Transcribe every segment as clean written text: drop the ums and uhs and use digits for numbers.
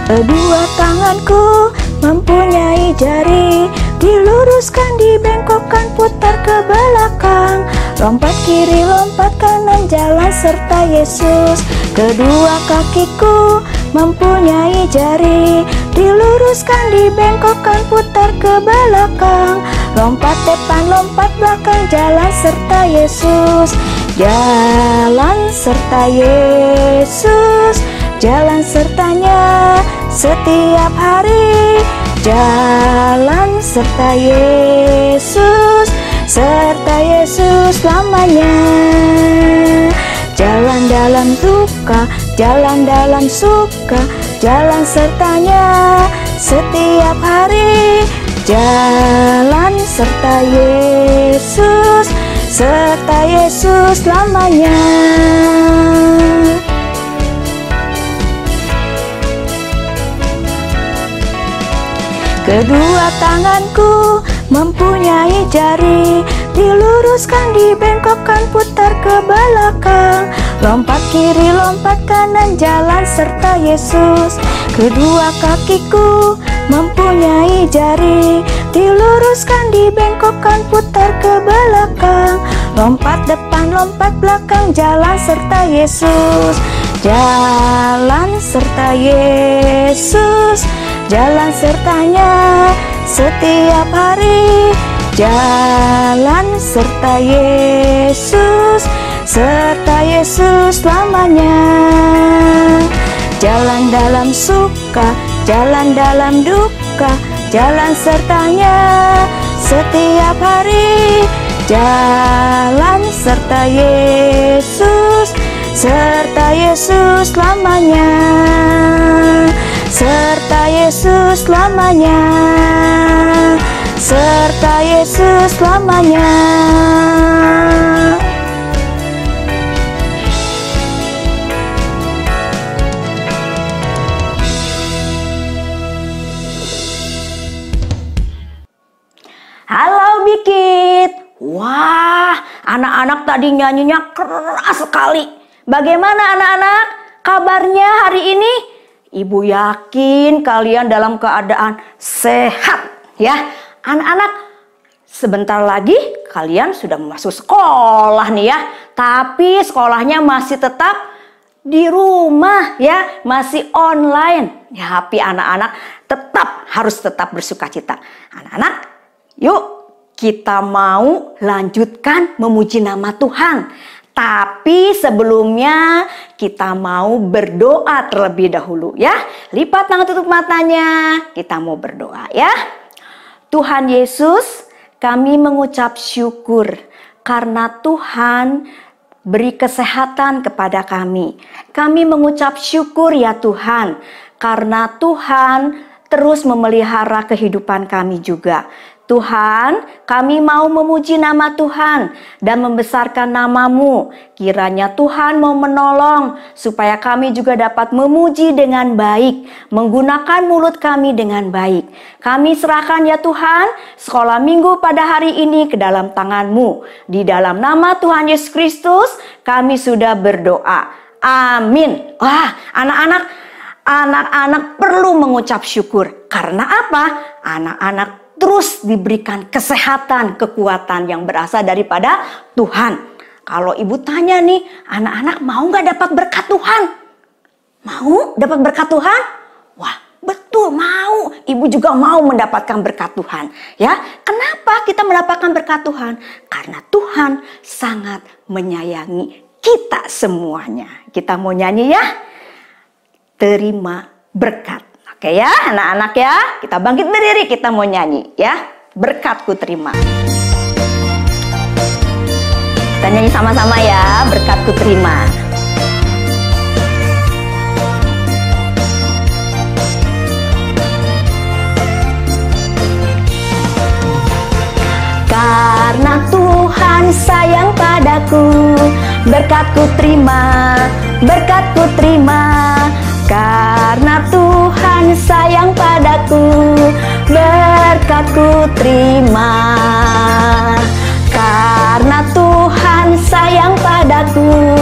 Kedua tanganku mempunyai jari, diluruskan, dibengkokkan, putar ke belakang. Lompat kiri, lompat kanan, jalan serta Yesus. Kedua kakiku mempunyai jari, diluruskan, dibengkokkan, putar ke belakang. Lompat depan, lompat belakang, jalan serta Yesus. Jalan serta Yesus, jalan sertanya setiap hari. Jalan serta Yesus, serta Yesus lamanya. Jalan dalam duka, jalan dalam suka, jalan sertanya setiap hari. Jalan serta Yesus, serta Yesus lamanya. Kedua tanganku mempunyai jari, diluruskan, dibengkokkan, putar ke belakang. Lompat kiri, lompat kanan, jalan serta Yesus. Kedua kakiku mempunyai jari, diluruskan, dibengkokkan, putar ke belakang. Lompat depan, lompat belakang, jalan serta Yesus. Jalan serta Yesus, jalan sertanya setiap hari. Jalan serta Yesus, serta Yesus lamanya. Jalan dalam suka, jalan dalam duka, jalan sertanya setiap hari. Jalan serta Yesus, serta Yesus lamanya. Serta Yesus lamanya, serta Yesus lamanya. Halo Bikit. Wah, anak-anak tadi nyanyinya keras sekali. Bagaimana anak-anak? Kabarnya hari ini? Ibu yakin kalian dalam keadaan sehat ya. Anak-anak, sebentar lagi kalian sudah masuk sekolah nih ya. Tapi sekolahnya masih tetap di rumah ya, masih online. Ya, tapi anak-anak harus tetap bersukacita. Anak-anak, yuk kita mau lanjutkan memuji nama Tuhan. Tapi sebelumnya kita mau berdoa terlebih dahulu ya. Lipat tangan, tutup matanya. Kita mau berdoa ya. Tuhan Yesus, kami mengucap syukur karena Tuhan beri kesehatan kepada kami. Kami mengucap syukur ya Tuhan, karena Tuhan terus memelihara kehidupan kami juga. Tuhan, kami mau memuji nama Tuhan dan membesarkan nama-Mu. Kiranya Tuhan mau menolong supaya kami juga dapat memuji dengan baik, menggunakan mulut kami dengan baik. Kami serahkan ya Tuhan, sekolah minggu pada hari ini ke dalam tangan-Mu. Di dalam nama Tuhan Yesus Kristus, kami sudah berdoa. Amin. Wah, anak-anak perlu mengucap syukur. Karena apa? Anak-anak terus diberikan kesehatan, kekuatan yang berasal daripada Tuhan. Kalau ibu tanya nih, anak-anak mau nggak dapat berkat Tuhan? Mau dapat berkat Tuhan? Wah, betul mau. Ibu juga mau mendapatkan berkat Tuhan. Ya, kenapa kita mendapatkan berkat Tuhan? Karena Tuhan sangat menyayangi kita semuanya. Kita mau nyanyi ya? Terima berkat. Oke ya anak-anak ya, kita bangkit berdiri, kita mau nyanyi ya. Berkatku terima. Kita nyanyi sama-sama ya, berkatku terima. Karena Tuhan sayang padaku, berkatku terima, berkatku terima. Karena Tuhan sayang padaku, berkatku terima. Karena Tuhan sayang padaku,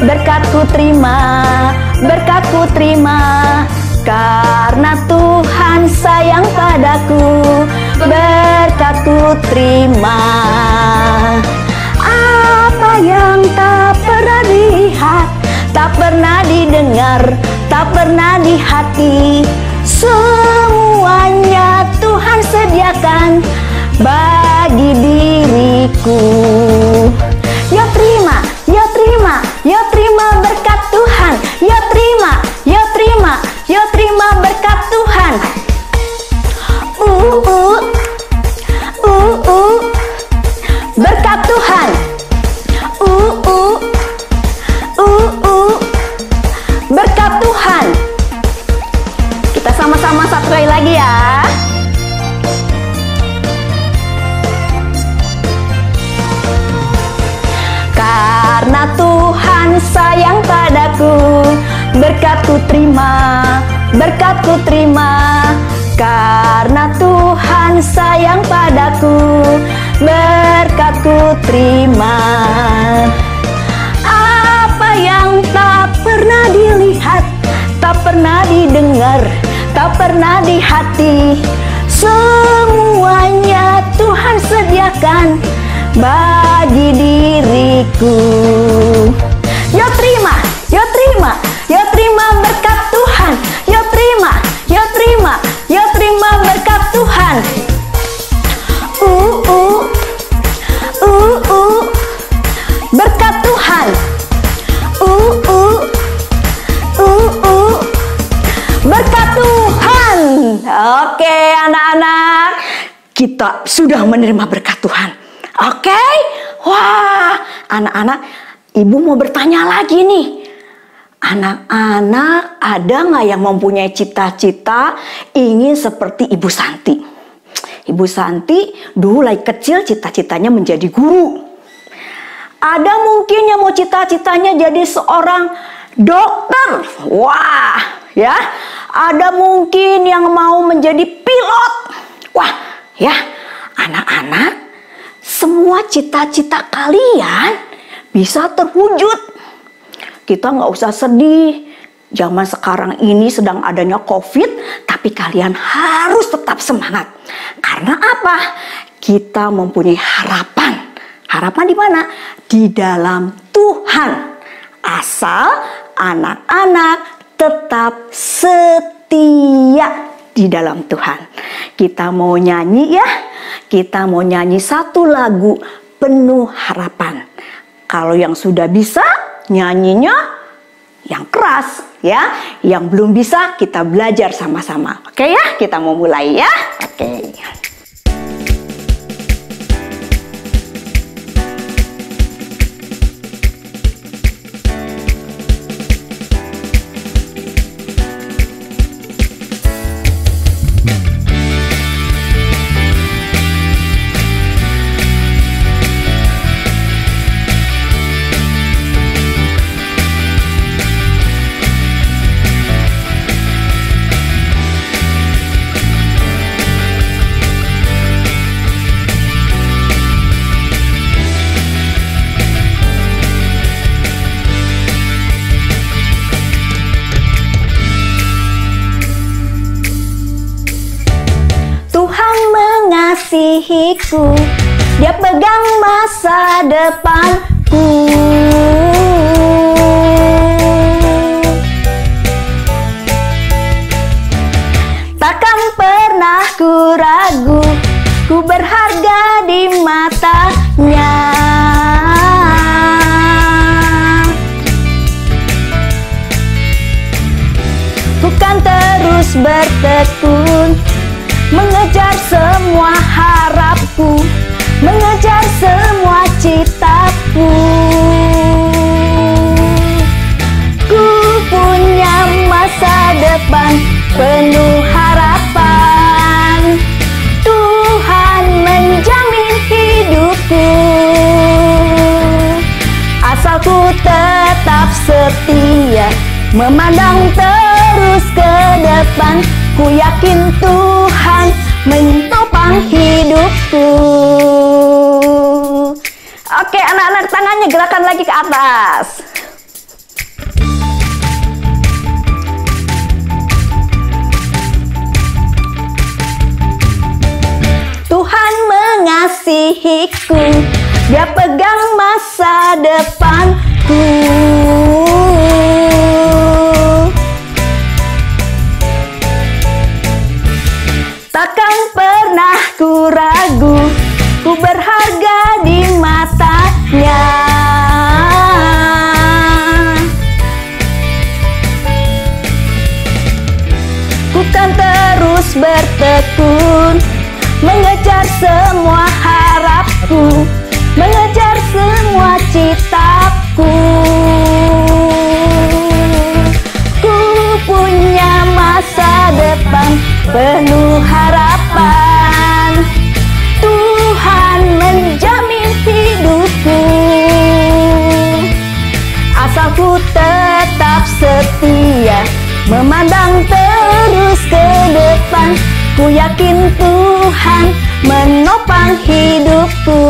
berkatku terima, berkatku terima. Karena Tuhan sayang padaku, berkat-Ku terima. Apa yang tak pernah dilihat, tak pernah didengar, tak pernah di hati, semuanya Tuhan sediakan bagi diriku. Ya terima, ya terima, ya terima berkat Tuhan. Ya terima, ya terima, ya terima berkat Tuhan. Berkat Tuhan. Berkat Tuhan. Kita sama-sama satu kali lagi ya. Karena Tuhan sayang padaku, berkat-Ku terima, berkat-Ku terima. Karena Tuhan sayang padaku, berkat-Ku terima. Apa yang tak pernah dilihat, tak pernah didengar, tak pernah di hati, semuanya Tuhan sediakan bagi diriku. Ya terima, ya terima, ya terima berkat Tuhan. Ya terima, ya terima, ya terima berkat Tuhan. Berkat Tuhan. Berkat Tuhan. Oke anak-anak, kita sudah menerima berkat Tuhan. Oke, wah anak-anak, ibu mau bertanya lagi nih. Anak-anak ada nggak yang mempunyai cita-cita ingin seperti Ibu Santi? Ibu Santi dulu lagi kecil cita-citanya menjadi guru. Ada mungkin yang mau cita-citanya jadi seorang dokter. Wah, ya. Ada mungkin yang mau menjadi pilot. Wah, ya. Anak-anak, semua cita-cita kalian bisa terwujud. Kita nggak usah sedih. Zaman sekarang ini sedang adanya COVID, tapi kalian harus tetap semangat. Karena apa? Kita mempunyai harapan. Harapan di mana? Di dalam Tuhan. Asal anak-anak tetap setia di dalam Tuhan. Kita mau nyanyi ya. Kita mau nyanyi satu lagu penuh harapan. Kalau yang sudah bisa, nyanyinya yang keras ya. Yang belum bisa kita belajar sama-sama. Oke ya, kita mau mulai ya. Oke. Mengasihiku, Dia pegang masa depanku. Takkan pernah ku ragu, ku berharga di matanya. Ku kan terus bertekun, mengejar semua harapku, mengejar semua citaku. Ku punya masa depan penuh harapan. Tuhan menjamin hidupku, asal ku tetap setia, memandang terus ke depan. Ku yakin Tuhan mentopang hidupku. Oke anak-anak, tangannya gerakan lagi ke atas. mengasihiku, Dia pegang masa depanku. Takkan pernah ku ragu, ku berharga di matanya. Ku kan terus bertekun, mengejar semua harapku, mengejar semua citaku. Ku punya masa depan penuh harapan, Tuhan menjamin hidupku. Asal ku tetap setia, memandang terus ke depan, ku yakin Tuhan menopang hidupku.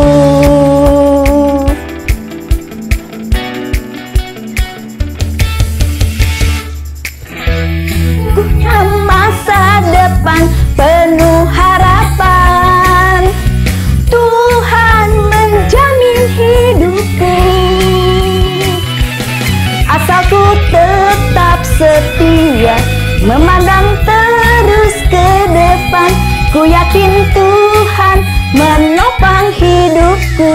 Punya masa depan penuh harapan, Tuhan menjamin hidupku. Asal ku tetap setia, memandang terus ke depan, ku yakin Tuhan menopang hidupku.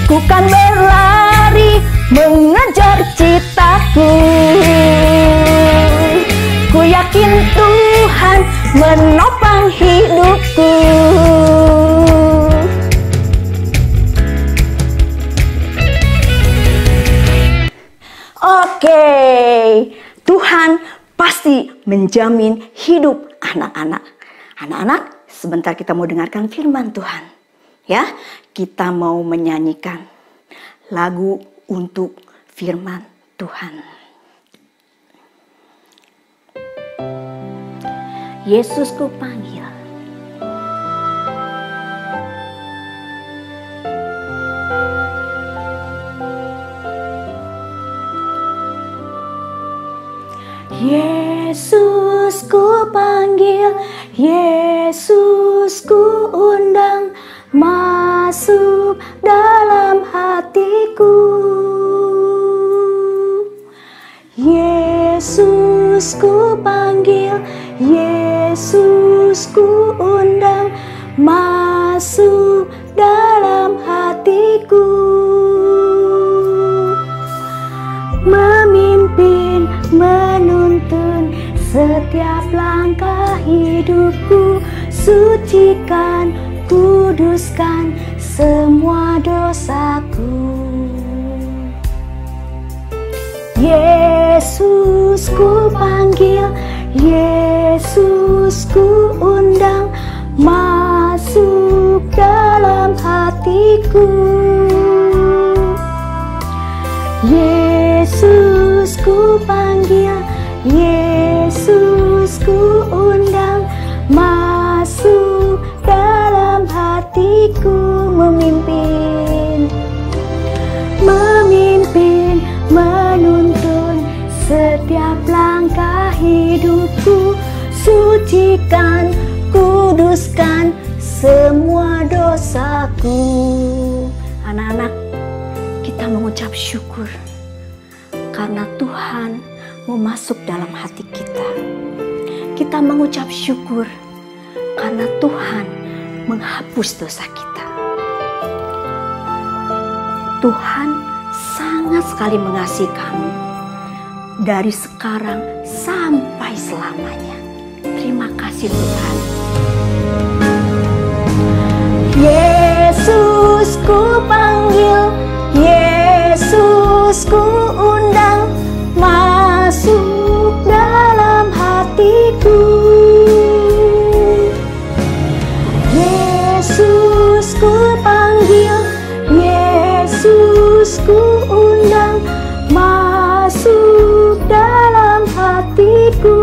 Ku kan berlari mengejar citaku, ku yakin Tuhan menopang hidupku. Oke, Tuhan pasti menjamin hidup anak-anak. Anak-anak, sebentar kita mau dengarkan firman Tuhan. Ya, kita mau menyanyikan lagu untuk firman Tuhan. Yesus ku panggil. Yesus ku panggil, Yesus ku undang, masuk dalam hatiku. Yesus ku panggil, Yesus ku undang, masuk dalam hatiku. Memimpin, menuntun setiap langkah hidupku, sucikan, kuduskan semua dosaku. Yesus ku panggil, Yesus ku undang, masuk dalam hatiku. Yesus ku panggil, Yesus ku undang, masuk dalam hatiku. Memimpin, memimpin, menuntun setiap langkah hidupku, sucikan, kuduskan semua dosaku. Anak-anak, kita mengucap syukur karena Tuhan mau masuk dalam hati kita. Kita mengucap syukur karena Tuhan menghapus dosa kita. Tuhan sangat sekali mengasihi kamu dari sekarang sampai selamanya. Terima kasih Tuhan. Yesus ku panggil, Yesus ku undang, masuk dalam hatiku. Yesus ku panggil, Yesus ku undang, masuk dalam hatiku.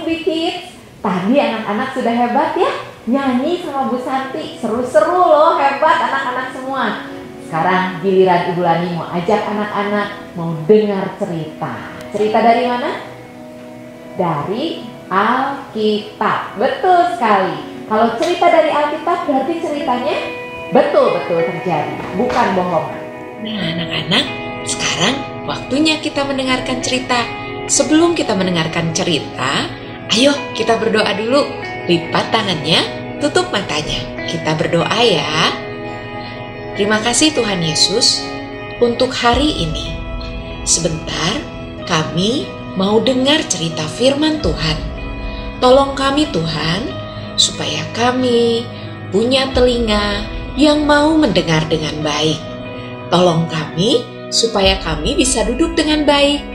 morning Big Kids. Tadi anak-anak sudah hebat ya, nyanyi sama Bu Santi, seru-seru loh, hebat anak-anak semua. Sekarang giliran Ibu Lani mau ajak anak-anak mau dengar cerita. Cerita dari mana? Dari Alkitab. Betul sekali. Kalau cerita dari Alkitab berarti ceritanya betul-betul terjadi, bukan bohongan. Nah anak-anak, sekarang waktunya kita mendengarkan cerita. Sebelum kita mendengarkan cerita, ayo kita berdoa dulu. Lipat tangannya, tutup matanya. Kita berdoa ya. Terima kasih Tuhan Yesus untuk hari ini. Sebentar, kami mau dengar cerita firman Tuhan. Tolong kami Tuhan, supaya kami punya telinga yang mau mendengar dengan baik. Tolong kami, supaya kami bisa duduk dengan baik.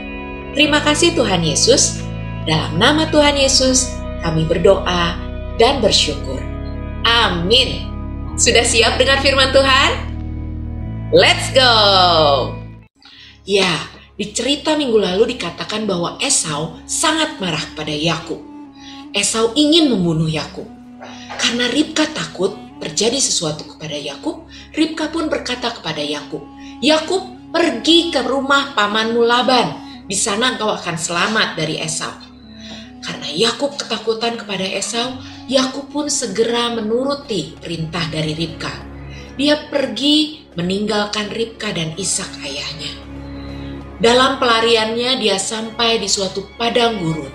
Terima kasih Tuhan Yesus. Dalam nama Tuhan Yesus, kami berdoa dan bersyukur. Amin. Sudah siap dengar firman Tuhan? Let's go! Ya, di cerita minggu lalu dikatakan bahwa Esau sangat marah pada Yakub. Esau ingin membunuh Yakub. Karena Ribka takut terjadi sesuatu kepada Yakub, Ribka pun berkata kepada Yakub, "Yakub, pergi ke rumah pamanmu Laban. Di sana engkau akan selamat dari Esau." Karena Yakub ketakutan kepada Esau, Yakub pun segera menuruti perintah dari Ribka. Dia pergi meninggalkan Ribka dan Ishak ayahnya. Dalam pelariannya dia sampai di suatu padang gurun.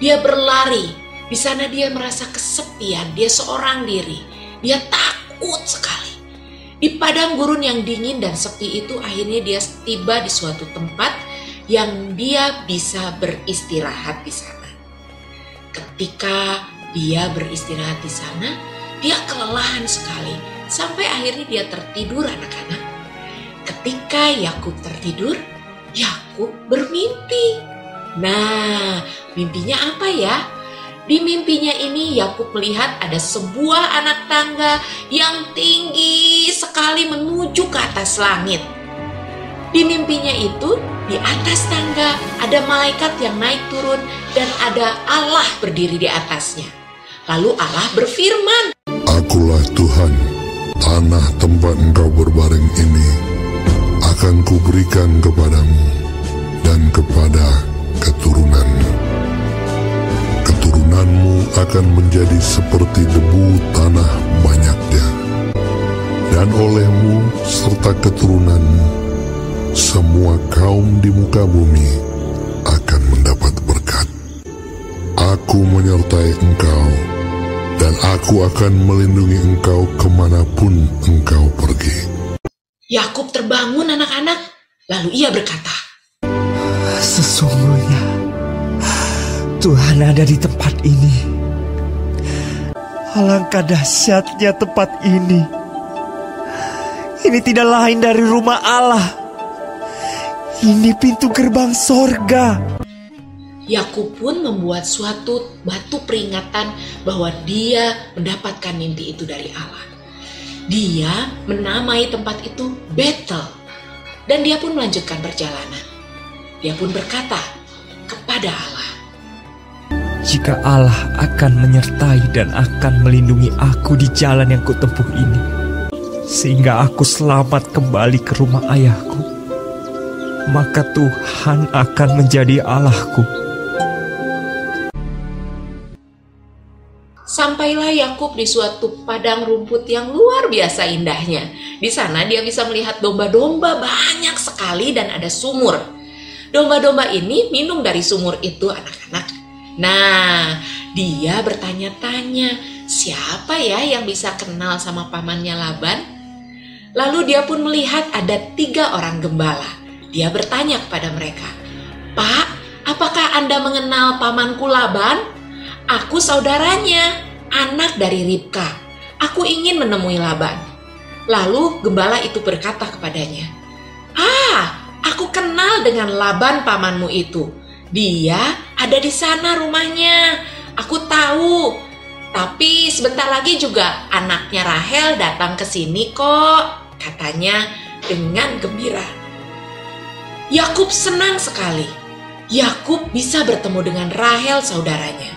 Dia berlari. Di sana dia merasa kesepian. Dia seorang diri. Dia takut sekali. Di padang gurun yang dingin dan sepi itu akhirnya dia tiba di suatu tempat yang dia bisa beristirahat di sana. Ketika dia beristirahat di sana, dia kelelahan sekali sampai akhirnya dia tertidur anak-anak. Ketika Yakub tertidur, Yakub bermimpi. Nah, mimpinya apa ya? Di mimpinya ini Yakub melihat ada sebuah anak tangga yang tinggi sekali menuju ke atas langit. Di mimpinya itu, di atas tangga ada malaikat yang naik turun dan ada Allah berdiri di atasnya. Lalu Allah berfirman, "Akulah Tuhan, tanah tempat engkau berbaring ini akan kuberikan kepadamu dan kepada keturunanmu. Keturunanmu akan menjadi seperti debu tanah banyaknya, dan olehmu serta keturunanmu semua kaum di muka bumi akan mendapat berkat. Aku menyertai engkau, dan aku akan melindungi engkau kemanapun engkau pergi." Yakub terbangun anak-anak, lalu ia berkata, "Sesungguhnya Tuhan ada di tempat ini. Alangkah dahsyatnya tempat ini. Ini tidak lain dari rumah Allah. Ini pintu gerbang sorga." Yakub pun membuat suatu batu peringatan bahwa dia mendapatkan mimpi itu dari Allah. Dia menamai tempat itu Betel. Dan dia pun melanjutkan perjalanan. Dia pun berkata kepada Allah, "Jika Allah akan menyertai dan akan melindungi aku di jalan yang kutempuh ini, sehingga aku selamat kembali ke rumah ayahku, maka Tuhan akan menjadi Allahku." Sampailah Yakub di suatu padang rumput yang luar biasa indahnya. Di sana dia bisa melihat domba-domba banyak sekali dan ada sumur. Domba-domba ini minum dari sumur itu anak-anak. Nah, dia bertanya-tanya, siapa ya yang bisa kenal sama pamannya Laban? Lalu dia pun melihat ada 3 orang gembala. Dia bertanya kepada mereka, "Pak, apakah Anda mengenal pamanku Laban? Aku saudaranya, anak dari Ribka. Aku ingin menemui Laban." Lalu gembala itu berkata kepadanya, "Aku kenal dengan Laban pamanmu itu. Dia ada di sana rumahnya. Aku tahu. Tapi sebentar lagi juga anaknya Rahel datang ke sini kok," katanya dengan gembira. Yakub senang sekali. Yakub bisa bertemu dengan Rahel saudaranya.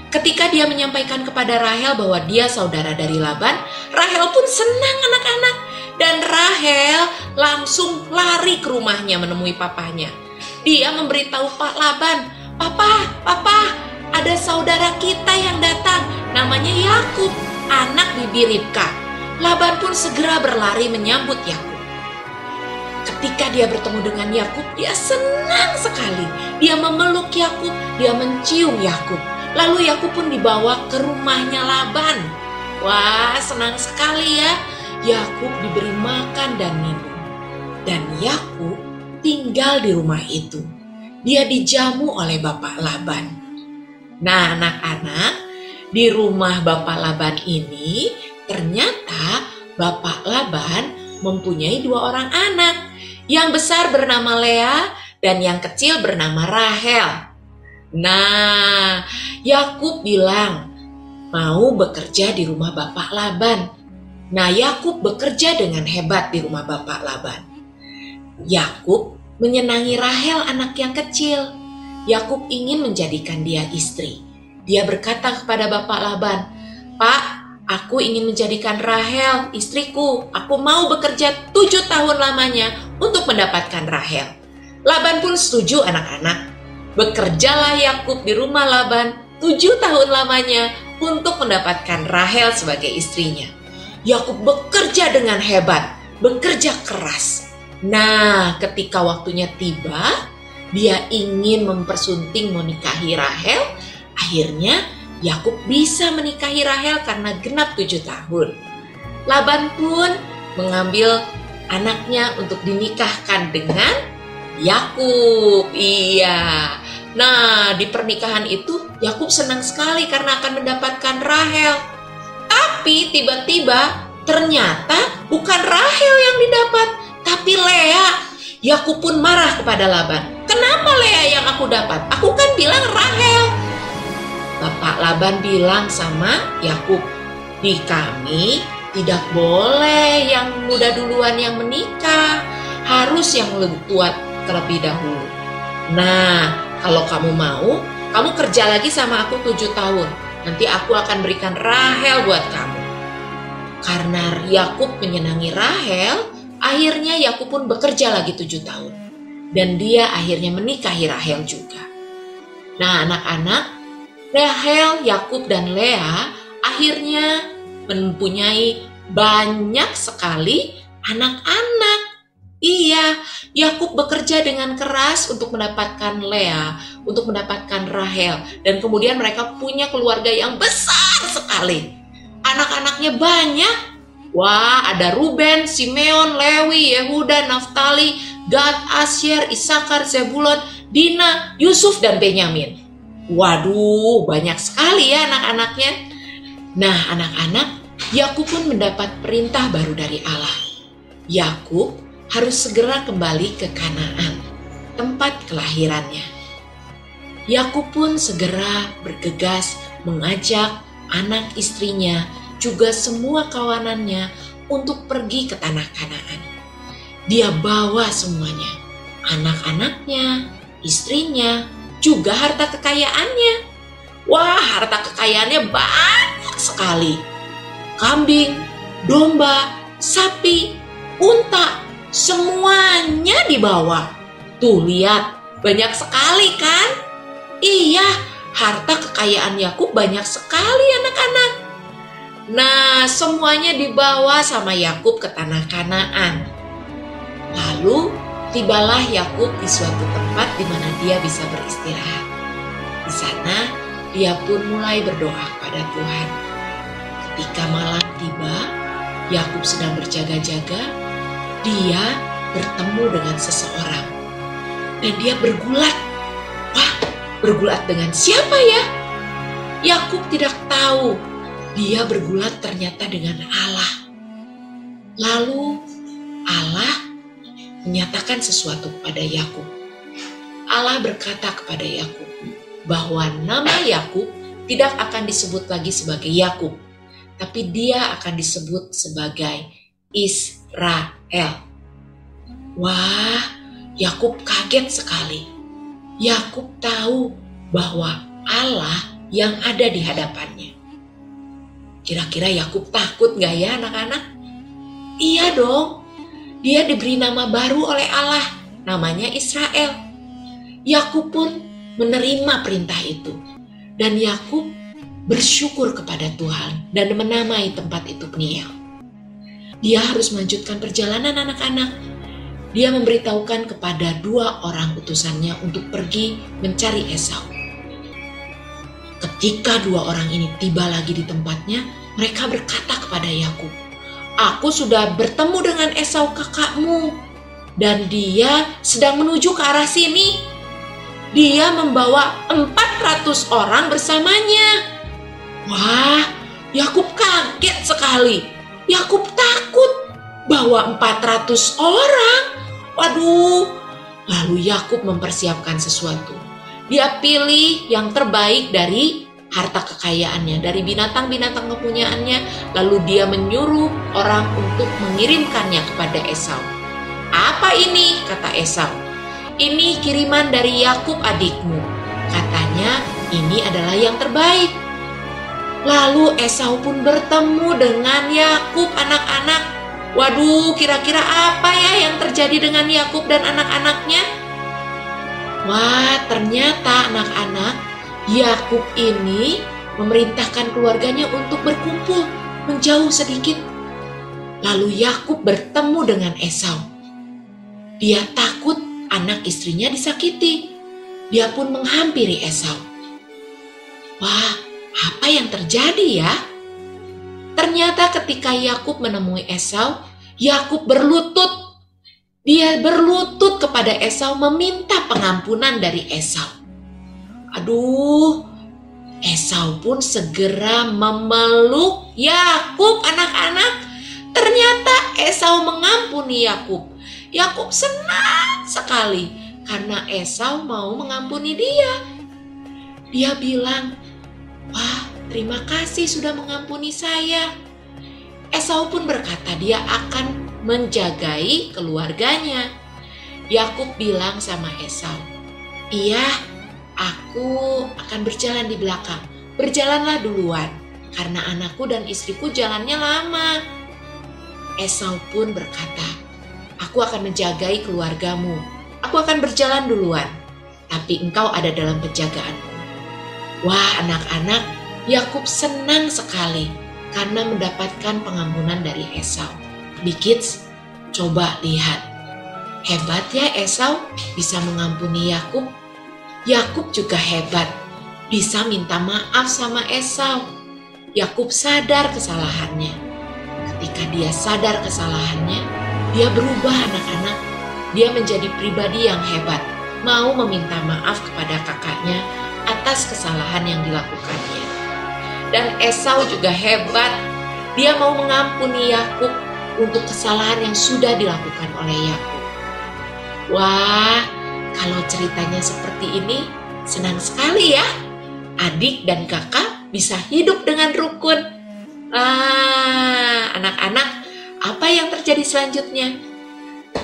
Ketika dia menyampaikan kepada Rahel bahwa dia saudara dari Laban, Rahel pun senang anak-anak. Dan Rahel langsung lari ke rumahnya menemui papanya. Dia memberitahu Pak Laban, Papa, ada saudara kita yang datang, namanya Yakub, anak bibi Ribka. Laban pun segera berlari menyambut Yakub. Ketika dia bertemu dengan Yakub, dia senang sekali. Dia memeluk Yakub, dia mencium Yakub. Lalu Yakub pun dibawa ke rumahnya Laban. Wah, senang sekali ya. Yakub diberi makan dan minum. Dan Yakub tinggal di rumah itu. Dia dijamu oleh Bapak Laban. Nah, anak-anak, di rumah Bapak Laban ini ternyata Bapak Laban mempunyai 2 orang anak. Yang besar bernama Lea dan yang kecil bernama Rahel. Nah, Yakub bilang mau bekerja di rumah Bapak Laban. Nah, Yakub bekerja dengan hebat di rumah Bapak Laban. Yakub menyenangi Rahel, anak yang kecil. Yakub ingin menjadikan dia istri. Dia berkata kepada Bapak Laban, Pak, aku ingin menjadikan Rahel istriku. Aku mau bekerja 7 tahun lamanya untuk mendapatkan Rahel. Laban pun setuju anak-anak. Bekerjalah Yakub di rumah Laban 7 tahun lamanya untuk mendapatkan Rahel sebagai istrinya. Yakub bekerja dengan hebat, bekerja keras. Nah, ketika waktunya tiba, dia ingin mempersunting menikahi Rahel. Akhirnya Yakub bisa menikahi Rahel karena genap 7 tahun. Laban pun mengambil anaknya untuk dinikahkan dengan Yakub. Iya. Nah, di pernikahan itu Yakub senang sekali karena akan mendapatkan Rahel. Tapi tiba-tiba ternyata bukan Rahel yang didapat, tapi Lea. Yakub pun marah kepada Laban. Kenapa Lea yang aku dapat? Aku kan bilang Rahel. Bapak Laban bilang sama Yakub, di kami tidak boleh yang muda duluan yang menikah. Harus yang lebih tua terlebih dahulu. Nah, kalau kamu mau, kamu kerja lagi sama aku 7 tahun. Nanti aku akan berikan Rahel buat kamu. Karena Yakub menyenangi Rahel, akhirnya Yakub pun bekerja lagi 7 tahun. Dan dia akhirnya menikahi Rahel juga. Nah, anak-anak, Rahel, Yakub, dan Lea akhirnya mempunyai banyak sekali anak-anak. Iya, Yakub bekerja dengan keras untuk mendapatkan Lea, untuk mendapatkan Rahel. Dan kemudian mereka punya keluarga yang besar sekali. Anak-anaknya banyak. Wah, ada Ruben, Simeon, Lewi, Yehuda, Naftali, Gad, Asyer, Isakar, Zebulon, Dina, Yusuf, dan Benyamin. Waduh, banyak sekali ya anak-anaknya. Nah, anak-anak, Yakub pun mendapat perintah baru dari Allah. Yakub harus segera kembali ke Kanaan, tempat kelahirannya. Yakub pun segera bergegas mengajak anak istrinya, juga semua kawanannya untuk pergi ke tanah Kanaan. Dia bawa semuanya, anak-anaknya, istrinya, juga harta kekayaannya. Wah, harta kekayaannya banyak sekali. Kambing, domba, sapi, unta, semuanya dibawa. Tuh lihat, banyak sekali kan? Iya, harta kekayaan Yakub banyak sekali anak-anak. Nah, semuanya dibawa sama Yakub ke tanah Kanaan. Lalu tibalah Yakub di suatu tempat di mana dia bisa beristirahat. Di sana dia pun mulai berdoa kepada Tuhan. Ketika malam tiba, Yakub sedang berjaga-jaga. Dia bertemu dengan seseorang dan dia bergulat. Wah, bergulat dengan siapa ya? Yakub tidak tahu. Dia bergulat ternyata dengan Allah. Lalu Allah menyatakan sesuatu kepada Yakub. Allah berkata kepada Yakub bahwa nama Yakub tidak akan disebut lagi sebagai Yakub, tapi dia akan disebut sebagai Israel. Wah, Yakub kaget sekali. Yakub tahu bahwa Allah yang ada di hadapannya. Kira-kira Yakub takut gak ya anak-anak? Iya dong, dia diberi nama baru oleh Allah, namanya Israel. Yakub pun menerima perintah itu. Dan Yakub bersyukur kepada Tuhan dan menamai tempat itu Peniel. Dia harus melanjutkan perjalanan anak-anak. Dia memberitahukan kepada 2 orang utusannya untuk pergi mencari Esau. Ketika 2 orang ini tiba lagi di tempatnya, mereka berkata kepada Yakub, "Aku sudah bertemu dengan Esau kakakmu, dan dia sedang menuju ke arah sini. Dia membawa 400 orang bersamanya." Wah, Yakub kaget sekali. Yakub takut bawa 400 orang. Waduh, lalu Yakub mempersiapkan sesuatu. Dia pilih yang terbaik dari harta kekayaannya, dari binatang-binatang kepunyaannya, lalu dia menyuruh orang untuk mengirimkannya kepada Esau. "Apa ini?" kata Esau. "Ini kiriman dari Yakub adikmu. Katanya ini adalah yang terbaik." Lalu Esau pun bertemu dengan Yakub anak-anak. Waduh, kira-kira apa ya yang terjadi dengan Yakub dan anak-anaknya? Wah, ternyata anak-anak, Yakub ini memerintahkan keluarganya untuk berkumpul menjauh sedikit. Lalu Yakub bertemu dengan Esau. Dia takut anak istrinya disakiti. Dia pun menghampiri Esau. Wah, apa yang terjadi ya? Ternyata ketika Yakub menemui Esau, Yakub berlutut. Dia berlutut kepada Esau meminta pengampunan dari Esau. Aduh, Esau pun segera memeluk Yakub anak-anak. Ternyata Esau mengampuni Yakub. Yakub senang sekali karena Esau mau mengampuni dia. Dia bilang, "Wah, terima kasih sudah mengampuni saya." Esau pun berkata dia akan menjagai keluarganya. Yakub bilang sama Esau, "Iya, aku akan berjalan di belakang. Berjalanlah duluan, karena anakku dan istriku jalannya lama." Esau pun berkata, "Aku akan menjagai keluargamu. Aku akan berjalan duluan, tapi engkau ada dalam penjagaanku." Wah, anak-anak, Yakub senang sekali karena mendapatkan pengampunan dari Esau. Kids, coba lihat. Hebat ya Esau bisa mengampuni Yakub. Yakub juga hebat, bisa minta maaf sama Esau. Yakub sadar kesalahannya. Ketika dia sadar kesalahannya, dia berubah anak-anak. Dia menjadi pribadi yang hebat, mau meminta maaf kepada kakaknya atas kesalahan yang dilakukannya. Dan Esau juga hebat. Dia mau mengampuni Yakub untuk kesalahan yang sudah dilakukan oleh Yakub. Wah, kalau ceritanya seperti ini, senang sekali ya. Adik dan kakak bisa hidup dengan rukun. Anak-anak, apa yang terjadi selanjutnya?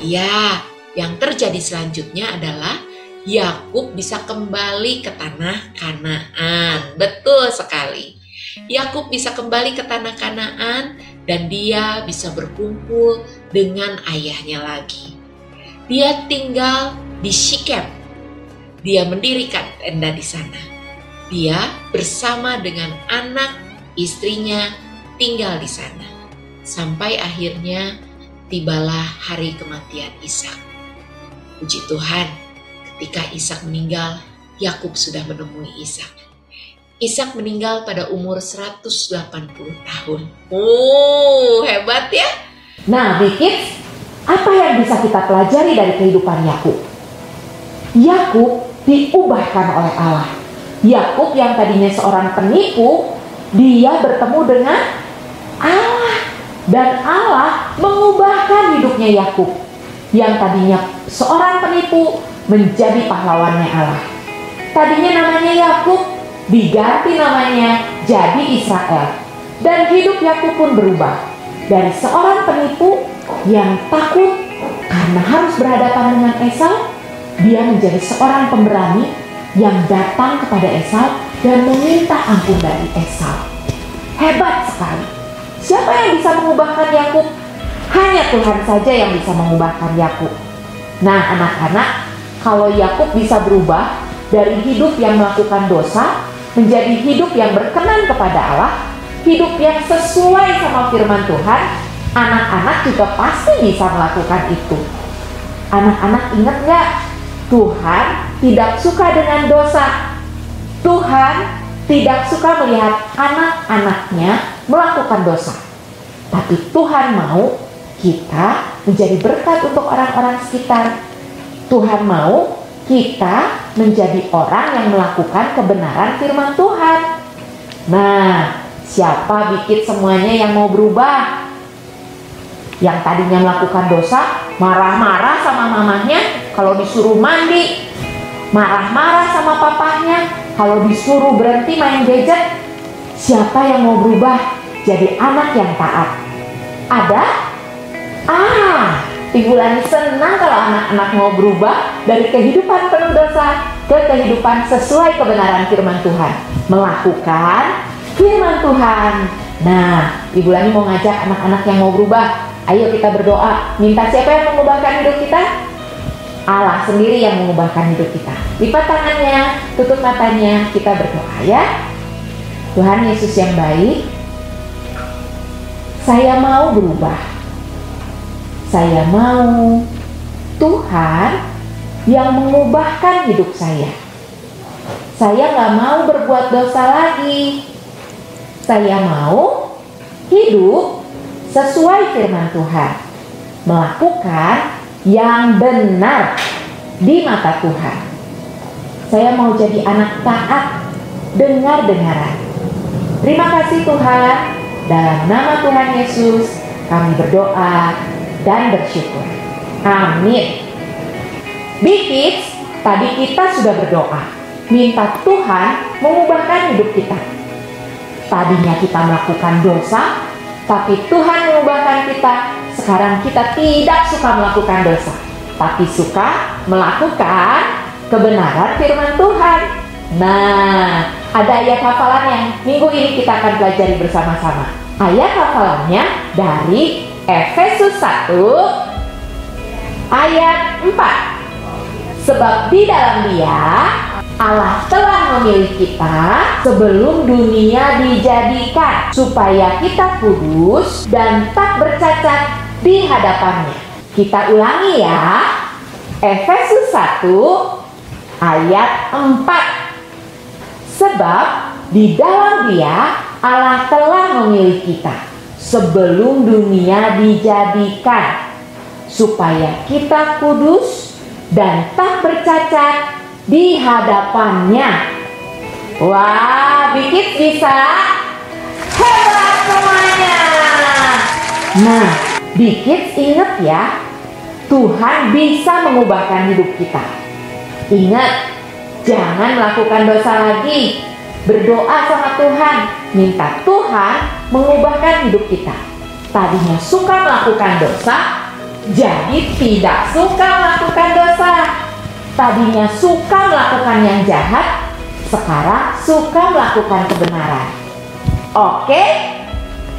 Ya, yang terjadi selanjutnya adalah Yakub bisa kembali ke tanah Kanaan. Betul sekali. Yakub bisa kembali ke tanah Kanaan dan dia bisa berkumpul dengan ayahnya lagi. Dia tinggal di Sikem. Dia mendirikan tenda di sana. Dia bersama dengan anak istrinya tinggal di sana. Sampai akhirnya tibalah hari kematian Ishak. Puji Tuhan, ketika Ishak meninggal, Yakub sudah menemui Ishak. Ishak meninggal pada umur 180 tahun. Hebat ya. Nah, Kids, apa yang bisa kita pelajari dari kehidupan Yakub? Yakub diubahkan oleh Allah. Yakub yang tadinya seorang penipu, dia bertemu dengan Allah. Dan Allah mengubahkan hidupnya Yakub yang tadinya seorang penipu menjadi pahlawannya Allah. Tadinya namanya Yakub, diganti namanya jadi Israel. Dan hidup Yakub pun berubah. Dari seorang penipu yang takut karena harus berhadapan dengan Esau, dia menjadi seorang pemberani yang datang kepada Esau dan meminta ampun dari Esau. Hebat sekali. Siapa yang bisa mengubahkan Yakub? Hanya Tuhan saja yang bisa mengubahkan Yakub. Nah, anak-anak, kalau Yakub bisa berubah dari hidup yang melakukan dosa menjadi hidup yang berkenan kepada Allah, hidup yang sesuai sama firman Tuhan, anak-anak juga pasti bisa melakukan itu. Anak-anak ingat gak? Tuhan tidak suka dengan dosa. Tuhan tidak suka melihat anak-anaknya melakukan dosa. Tapi Tuhan mau kita menjadi berkat untuk orang-orang sekitar. Tuhan mau kita menjadi orang yang melakukan kebenaran firman Tuhan. Nah, siapa Bikit semuanya yang mau berubah? Yang tadinya melakukan dosa, marah-marah sama mamahnya kalau disuruh mandi, marah-marah sama papahnya kalau disuruh berhenti main gadget. Siapa yang mau berubah jadi anak yang taat? Ada? Ibu Lani senang kalau anak-anak mau berubah dari kehidupan penuh dosa ke kehidupan sesuai kebenaran firman Tuhan, melakukan firman Tuhan. Nah, Ibu Lani mau ngajak anak-anak yang mau berubah. Ayo kita berdoa. Minta siapa yang mengubahkan hidup kita? Allah sendiri yang mengubahkan hidup kita. Lipat tangannya, tutup matanya, kita berdoa ya. Tuhan Yesus yang baik, saya mau berubah. Saya mau Tuhan yang mengubahkan hidup saya. Saya gak mau berbuat dosa lagi. Saya mau hidup sesuai firman Tuhan, melakukan yang benar di mata Tuhan. Saya mau jadi anak taat, dengar-dengaran. Terima kasih Tuhan. Dalam nama Tuhan Yesus kami berdoa dan bersyukur. Amin. Bikit, tadi kita sudah berdoa, minta Tuhan mengubahkan hidup kita. Tadinya kita melakukan dosa, tapi Tuhan mengubahkan kita. Sekarang kita tidak suka melakukan dosa, tapi suka melakukan kebenaran firman Tuhan. Nah, ada ayat hafalan yang minggu ini kita akan pelajari bersama-sama. Ayat hafalannya dari Efesus 1 ayat 4. Sebab di dalam Dia Allah telah memilih kita sebelum dunia dijadikan, supaya kita kudus dan tak bercacat di hadapannya. Kita ulangi ya. Efesus 1 ayat 4. Sebab di dalam Dia Allah telah memilih kita sebelum dunia dijadikan, supaya kita kudus dan tak bercacat di hadapannya. Wah, Bikit bisa? Hebat semuanya. Nah, Bikit ingat ya, Tuhan bisa mengubahkan hidup kita. Ingat, jangan melakukan dosa lagi. Berdoa sama Tuhan, minta Tuhan mengubahkan hidup kita. Tadinya suka melakukan dosa, jadi tidak suka melakukan dosa. Tadinya suka melakukan yang jahat, sekarang suka melakukan kebenaran. Oke?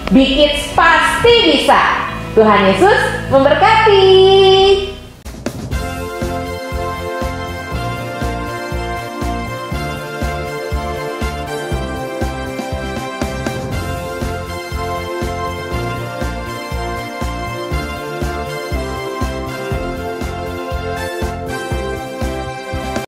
Bikit pasti bisa. Tuhan Yesus memberkati.